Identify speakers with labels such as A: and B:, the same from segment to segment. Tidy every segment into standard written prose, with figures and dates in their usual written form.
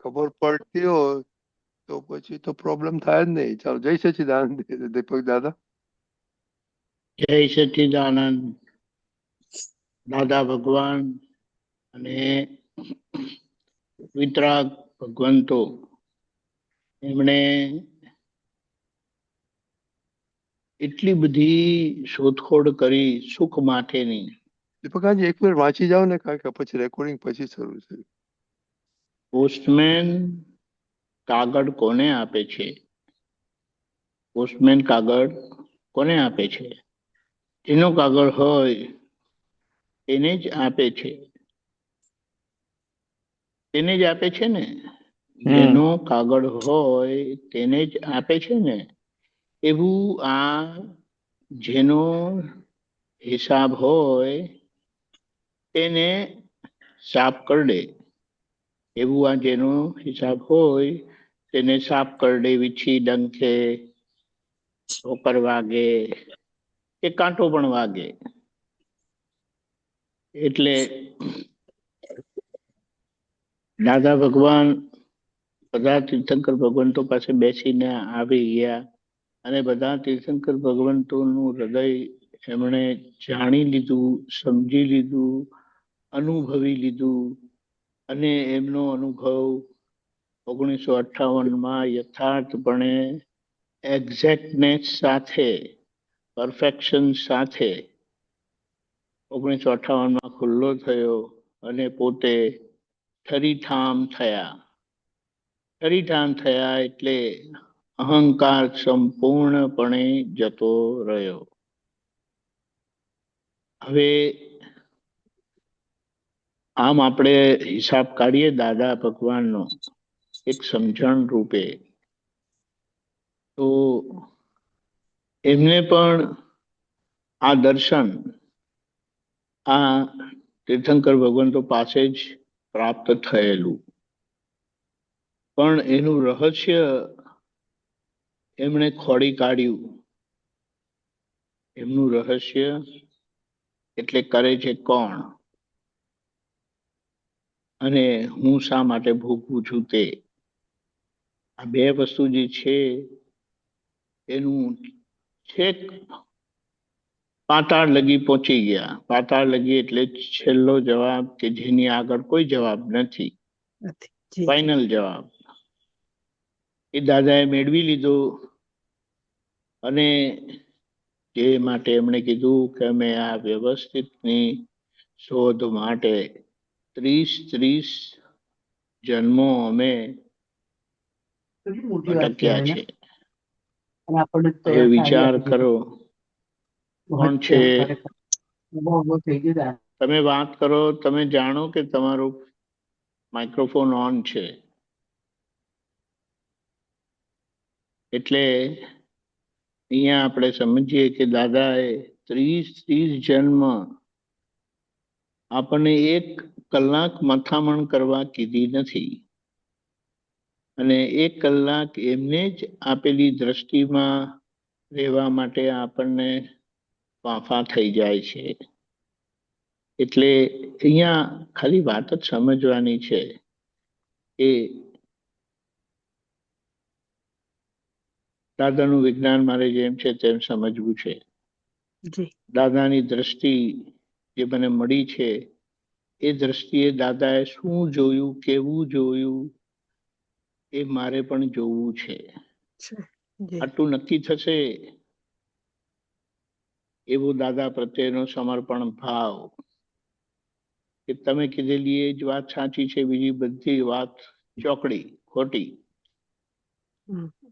A: ખબર પડતી હોય તો પછી તો પ્રોબ્લેમ થાય જ નહીં. ચાલો, જય સચિદાનંદ દીપક દાદા.
B: જય સચ્ચિદાનંદ. દાદા ભગવાન અને વિતરાગ ભગવંતો એમણે એટલી બધી શોધખોળ કરી સુખ માટેની.
A: દીપકાજી એક મિનિટ વાંચી જાઓ ને, કારણ કે પછી રેકોર્ડિંગ પછી શરૂ છે.
B: પોસ્ટમેન કાગળ કોને આપે છે? પોસ્ટમેન કાગળ કોને આપે છે? જેનો કાગળ હોય તેને જ આપે છે. તેને જ આપે છે ને. જેનો કાગળ હોય તેને જ આપે છે ને. એવું આ જેનો હિસાબ હોય તેને સાફ કરડે. એવું આ જેનો હિસાબ હોય તેને સાફ કરડે. વીછી ડંખે, ઠોકર વાગે કે કાંટો પણ વાગે. એટલે દાદા ભગવાન બધા તીર્થંકર ભગવંતો પાસે બેસીને આવી ગયા અને બધા તીર્થંકર ભગવંતોનું હૃદય એમણે જાણી લીધું, સમજી લીધું, અનુભવી લીધું. અને એમનો અનુભવ 1958માં યથાર્થપણે એક્ઝેક્ટનેસ સાથે, પરફેક્શન સાથે 1958માં ખુલ્લો થયો અને પોતે ઠરીઠામ થયા. ઠરીઠામ થયા એટલે અહંકાર સંપૂર્ણપણે જતો રહ્યો. હવે આમ આપણે હિસાબ કાઢીએ દાદા ભગવાનનો એક સમજણ રૂપે, તો એમને પણ આ દર્શન આ તીર્થંકર ભગવંતો પાસે જ પ્રાપ્ત થયેલું. પણ એનું રહસ્ય એમણે ખોડી કાઢ્યું. એમનું રહસ્ય એટલે કરે છે કોણ અને હું શા માટે ભોગવું છું તે. આ બે વસ્તુ જે છે એનું છેક પાતાળ લગી પહોંચી ગયા. પાતાળ લગી એટલે છેલ્લો જવાબ કે જેની આગળ કોઈ જવાબ નથી, ફાઇનલ જવાબ એ દાદાએ મેળવી લીધો. અને જે માટે એમણે કીધું કે અમે આ વ્યવસ્થિતની શોધ માટે 30 જન્મો અમે ભટક્યા છે. હવે વિચાર કરો કોણ છે? તમે વાત કરો, તમે જાણો કે તમારું માઇક્રોફોન ઓન છે. એટલે અહીંયા આપણે સમજીએ કે દાદાએ 30 જન્મ આપણને 1 કલાક મથામણ કરવા કીધી નથી. અને 1 કલાક એમને જ આપેલી દ્રષ્ટિમાં રહેવા માટે આપણને વાફા થઈ જાય છે. એટલે અહીંયા ખાલી વાત જ સમજવાની છે કે દાદાનું વિજ્ઞાન મારે જેમ છે તેમ સમજવું છે. દાદાની દ્રષ્ટિ જે મને મળી છે એ દ્રષ્ટિએ દાદાએ શું જોયું, કેવું જોયું એ મારે પણ જોવું છે. આટલું નક્કી થશે એવો દાદા પ્રત્યેનો સમર્પણ ભાવ કે તમે કીધેલી એ જ વાત સાચી છે, બીજી બધી વાત ચોકડી, ખોટી.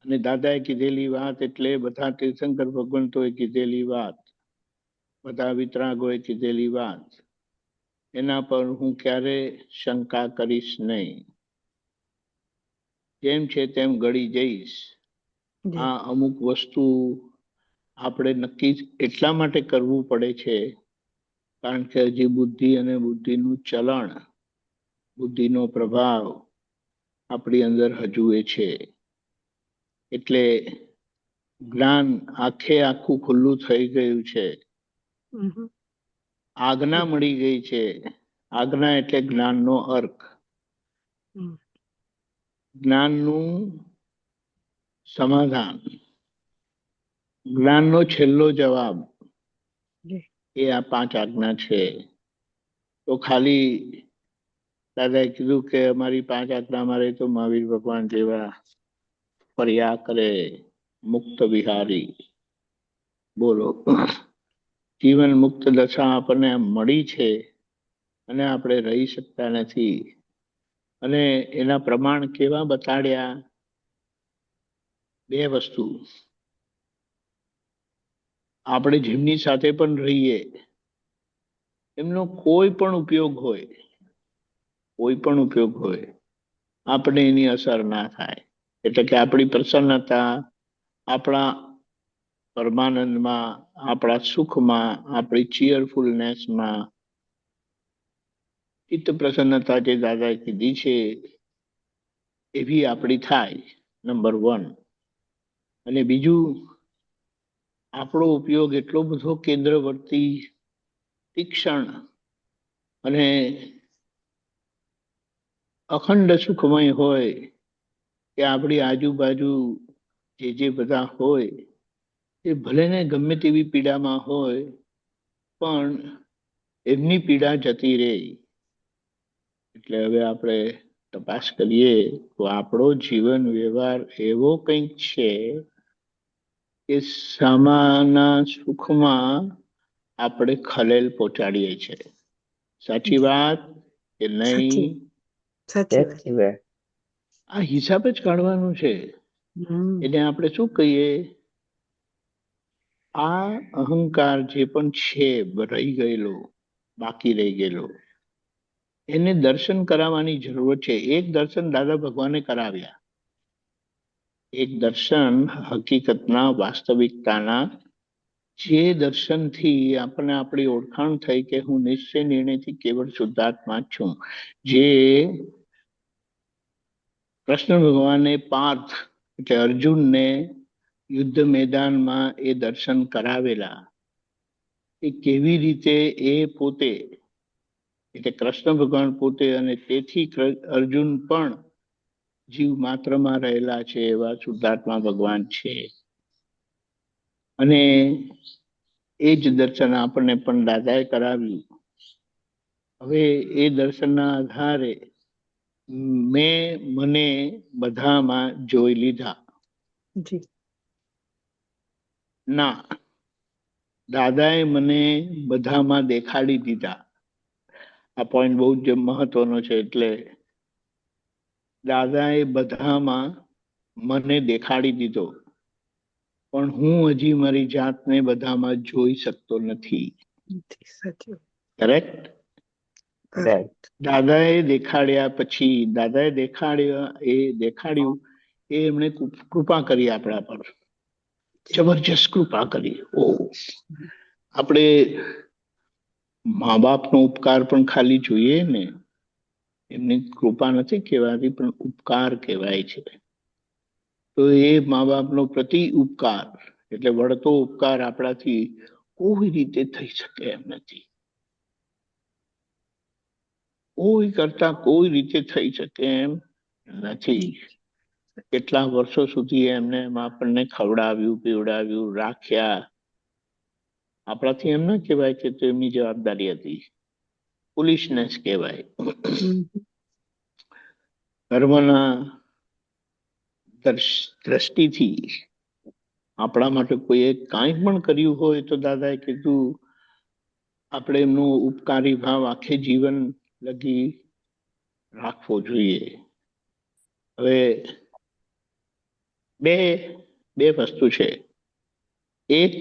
B: અને દાદાએ કીધેલી વાત એટલે બધા તીર્થંકર ભગવંતોએ કીધેલી વાત, બધા વિતરાગોએ કીધેલી વાત, એના પર હું ક્યારે શંકા કરીશ નહીં. જેમ છે તેમ ગળી જઈશ. આ અમુક વસ્તુ આપણે નક્કી એટલા માટે કરવું પડે છે કારણ કે હજી બુદ્ધિ અને બુદ્ધિનું ચલણ, બુદ્ધિનો પ્રભાવ આપણી અંદર હજુ એ છે. એટલે જ્ઞાન આખું ખુલ્લું થઈ ગયું છે. આજ્ઞા મળી ગઈ છે. આજ્ઞા એટલે જ્ઞાનનો અર્ક. જ્ઞાનનું સમાધાન, જ્ઞાનનો છેલ્લો જવાબ એ આ 5 આજ્ઞા છે. તો ખાલી દાદાએ કીધું કે અમારી 5 આજ્ઞા અમારે તો મહાવીર ભગવાન જેવા ફર્યા કરે, મુક્ત વિહારી. બોલો, જીવન મુક્ત દશા આપણને મળી છે અને આપણે રહી શકતા નથી. અને એના પ્રમાણ કેવા બતાડ્યા? 2 વસ્તુ. આપણે જેમની સાથે પણ રહીએ એમનો કોઈ પણ ઉપયોગ હોય, આપણે એની અસર ના થાય. એટલે કે આપણી પ્રસન્નતા, આપણા પરમાનંદમાં, આપણા સુખમાં, આપણી ચીયરફુલનેસમાં, ચિત્ત પ્રસન્નતા જે દાદાએ કીધી છે એવી આપણી થાય, નંબર 1. અને બીજું, આપણો ઉપયોગ એટલો બધો કેન્દ્રવર્તી, તીક્ષ્ણ અને અખંડ સુખમય હોય કે આપણી આજુબાજુ જે બધા હોય એ ભલે ને ગમે તેવી પીડામાં હોય પણ એમની પીડા જતી રહે. એટલે હવે આપણે તપાસ કરીએ તો આપણો જીવન વ્યવહાર એવો કંઈક છે કે સામાના સુખમાં આપણે ખલેલ પહોંચાડીએ છીએ. સાચી વાત કે નહીં?
C: સાચી વાત.
B: આ હિસાબ જ કાઢવાનો છે. એને આપણે શું કહીએ? આ અહંકાર જે પણ છે રહી ગયેલો, બાકી રહી ગયેલો, એને દર્શન કરાવવાની જરૂર છે. એક દર્શન દાદા ભગવાને કરાવ્યા, એક દર્શન હકીકતના, વાસ્તવિકતાના, જે દર્શનથી આપણને આપણી ઓળખાણ થઈ કે હું નિશ્ચય નિર્ણયથી કેવળ શુદ્ધાત્મા છું. જે કૃષ્ણ ભગવાને પાર્થ એટલે અર્જુનને યુદ્ધ મેદાનમાં એ દર્શન કરાવેલા, એ કેવી રીતે એ પોતે એટલે કૃષ્ણ ભગવાન પોતે અને તેથી અર્જુન પણ જીવ માત્રમાં રહેલા છે એવા શુદ્ધાત્મા ભગવાન છે. અને એ જ દર્શન આપણને પણ દાદાએ કરાવ્યું. હવે એ દર્શનના આધારે મને બધામાં જોઈ લીધા. ના, દાદાએ મને બધામાં દેખાડી દીધા. આ પોઈન્ટ બહુ જ મહત્વનો છે. એટલે દાદાએ બધામાં મને દેખાડી દીધો, પણ હું હજી મારી જાતને બધામાં જોઈ શકતો નથી. કરેક્ટ? દાદાએ દેખાડ્યા પછી, દાદાએ દેખાડ્યું એ એમણે કૃપા કરી આપણા પર, જબરજસ્ત કૃપા કરી. આપણે મા બાપનો ઉપકાર પણ ખાલી જોઈએ ને, એમની કૃપા નથી કહેવાતી પણ ઉપકાર કહેવાય છે. તો એ મા બાપનો પ્રતિ ઉપકાર એટલે વળતો ઉપકાર આપણાથી કોઈ રીતે થઈ શકે એમ નથી. કોઈ કરતા કોઈ રીતે થઈ શકે એમ નથી. કેટલા વર્ષો સુધી એમને આપણને ખવડાવ્યું, પીવડાવ્યું, રાખ્યા. આપણાથી એમ ના કહેવાય કે તો એમની જવાબદારી હતી, ફૂલિશનેસ કહેવાય. ધર્મના દ્રષ્ટિથી આપણા માટે કોઈએ કાંઈ પણ કર્યું હોય તો દાદાએ કીધું આપણે એમનો ઉપકારી ભાવ આખે જીવન લગી રાખવો જોઈએ. હવે બે વસ્તુ છે. એક,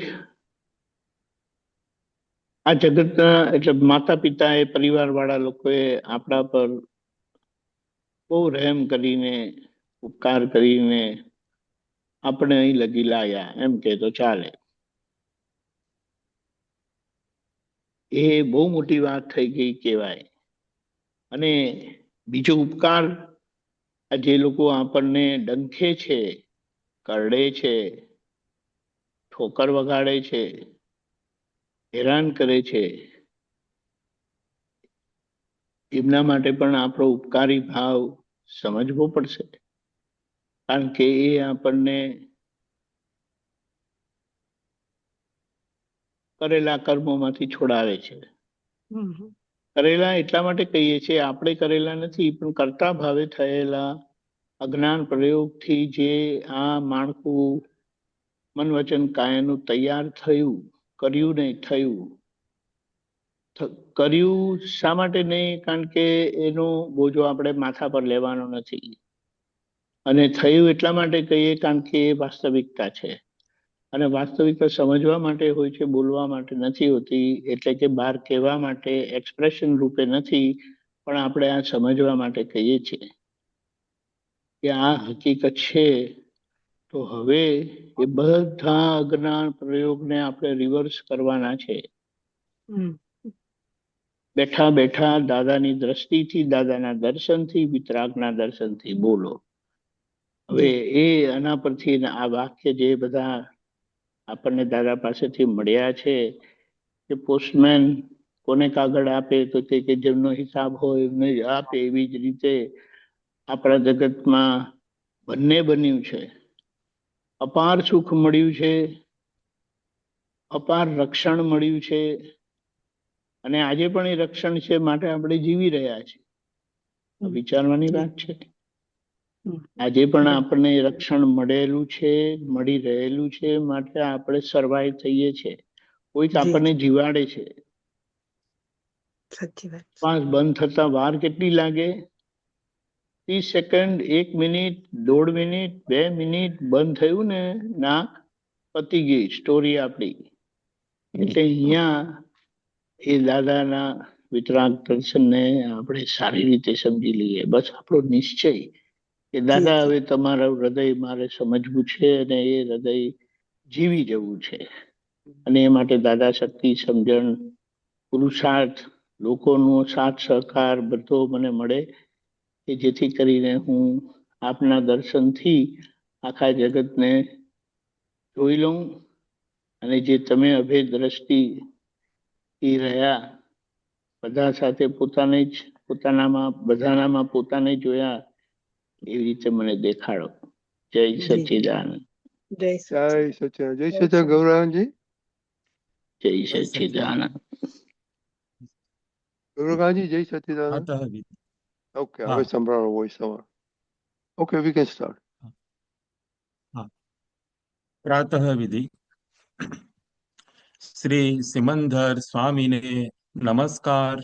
B: આ જગતના એટલે માતા પિતાએ, પરિવાર વાળા લોકોએ આપણા પર બહુ રહેમ કરીને, ઉપકાર કરીને આપણે અહીં લગી લાયા એમ કે તો ચાલે. એ બહુ મોટી વાત થઈ ગઈ કહેવાય. અને બીજો ઉપકાર, જે લોકો આપણને ડંખે છે, કરડે છે, ઠોકર વગાડે છે, હેરાન કરે છે, એમના માટે પણ આપણો ઉપકારી ભાવ સમજવો પડશે. કારણ કે એ આપણને કરેલા કર્મોમાંથી છોડાવે છે. કરેલા એટલા માટે કહીએ છીએ, આપણે કરેલા નથી, પણ કરતા ભાવે થયેલા અજ્ઞાન પ્રયોગથી જે આ માળખું મન વચન કાયાનું તૈયાર થયું, કર્યું નહીં થયું. કર્યું શા માટે નહીં? કારણ કે એનો બોજો આપણે માથા પર લેવાનો નથી. અને થયું એટલા માટે કહીએ કારણ કે એ વાસ્તવિકતા છે. અને વાસ્તવિકતા સમજવા માટે હોય છે, બોલવા માટે નથી હોતી. એટલે કે બહાર કહેવા માટે એક્સપ્રેશન રૂપે નથી, પણ આપણે આ સમજવા માટે કહીએ છીએ કે આ હકીકત છે. તો હવે એ બધા અજ્ઞાન પ્રયોગને આપણે રિવર્સ કરવાના છે. બેઠા બેઠા દાદાની દ્રષ્ટિથી, દાદાના દર્શનથી, વિતરાગના દર્શનથી બોલો. હવે એ આના પરથી આ વાક્ય જે બધા આપણને દાદા પાસેથી મળ્યા છે, કે પોસ્ટમેન કોને કાગળ આપે તો તે કે જેમનો હિસાબ હોય એમને જ આપે. એવી જ રીતે આપણા જગતમાં બંને બન્યું છે. અપાર સુખ મળ્યું છે, અપાર રક્ષણ મળ્યું છે, અને આજે પણ એ રક્ષણ છે, માટે આપણે જીવી રહ્યા છીએ. વિચારવાની વાત છે. આજે પણ આપણને રક્ષણ મળેલું છે, મળી રહેલું છે, માટે આપણે સર્વાઈવ થઈએ છીએ. કોઈક આપણને જીવાડે છે. શ્વાસ બંધ થતા વાર કેટલી લાગે? 30 સેકન્ડ, 1 મિનિટ, 1.5 મિનિટ, 2 મિનિટ બંધ થયું ને, નાક પતી ગઈ સ્ટોરી આપણી. એટલે અહીંયા એ દાદાના વિતરાગ દર્શનને આપણે સારી રીતે સમજી લઈએ. બસ આપણો નિશ્ચય કે દાદા હવે તમારું હૃદય મારે સમજવું છે, અને એ હૃદય જીવી જવું છે. અને એ માટે દાદા શક્તિ, સમજણ, પુરુષાર્થ, લોકોનો સાથ સહકાર બધો મને મળે, કે જેથી કરીને હું આપના દર્શનથી આખા જગતને જોઈ લઉં. અને જે તમે અભેદ દ્રષ્ટિ રહ્યા, બધા સાથે પોતાને જ, પોતાનામાં બધાનામાં પોતાને જોયા, એવી રીતે મને દેખાડો. જય સચ્ચિદાનંદ.
A: જય સચ્ચિદાનંદ. જય સચ્ચિદાનંદ ગૌરાંગજી.
B: જય સચ્ચિદાનંદ.
A: ગૌરાંગજી જય સચ્ચિદાનંદ. ઓકે, હવે સંભળાવો વોઇસ તમારો. Okay, we can start.
D: પ્રાતઃ વિધિ. શ્રી સિમંદર સ્વામીને નમસ્કાર.